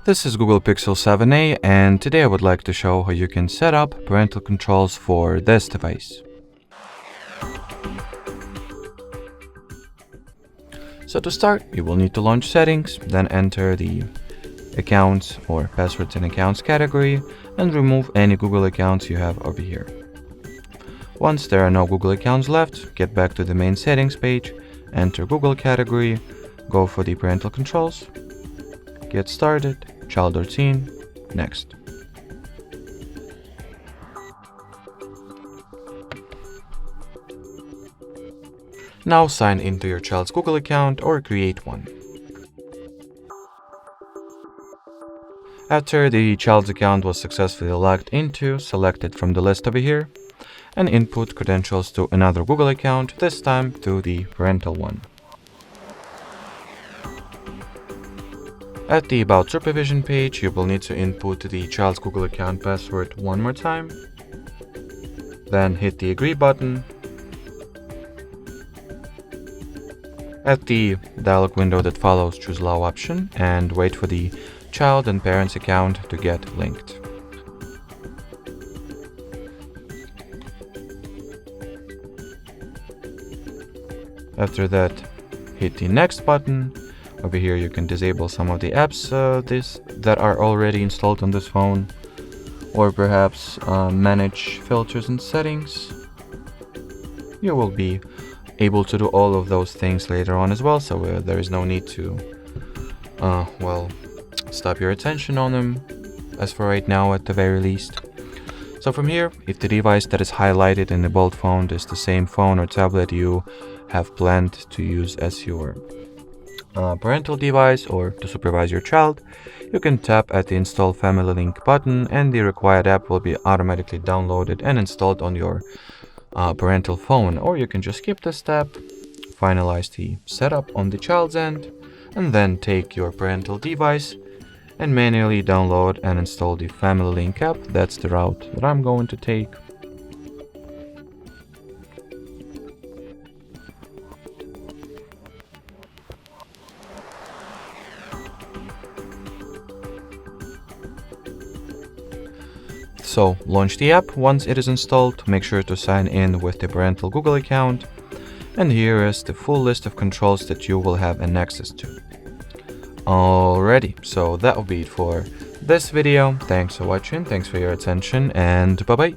This is Google Pixel 7a, and today I would like to show how you can set up parental controls for this device. So to start, you will need to launch Settings, then enter the Accounts or Passwords and Accounts category, and remove any Google accounts you have over here. Once there are no Google accounts left, get back to the main settings page, enter Google category, go for the parental controls, get started, child or teen, next. Now sign into your child's Google account or create one. After the child's account was successfully logged into, select it from the list over here and input credentials to another Google account, this time to the parental one. At the About Supervision page, you will need to input the child's Google account password one more time, then hit the Agree button. At the dialog window that follows, choose Allow option and wait for the child and parent's account to get linked. After that, hit the Next button. Over here you can disable some of the apps that are already installed on this phone, or perhaps manage filters and settings. You will be able to do all of those things later on as well, so there is no need to stop your attention on them, as for right now at the very least. So from here, if the device that is highlighted in the bold font is the same phone or tablet you have planned to use as your parental device or to supervise your child, you can tap at the Install Family Link button and the required app will be automatically downloaded and installed on your parental phone. Or you can just skip this step, finalize the setup on the child's end, and then take your parental device and manually download and install the Family Link app. That's the route that I'm going to take. So launch the app. Once it is installed, make sure to sign in with the parental Google account. And here is the full list of controls that you will have an access to. Alrighty, so that will be it for this video. Thanks for watching, thanks for your attention, and bye bye.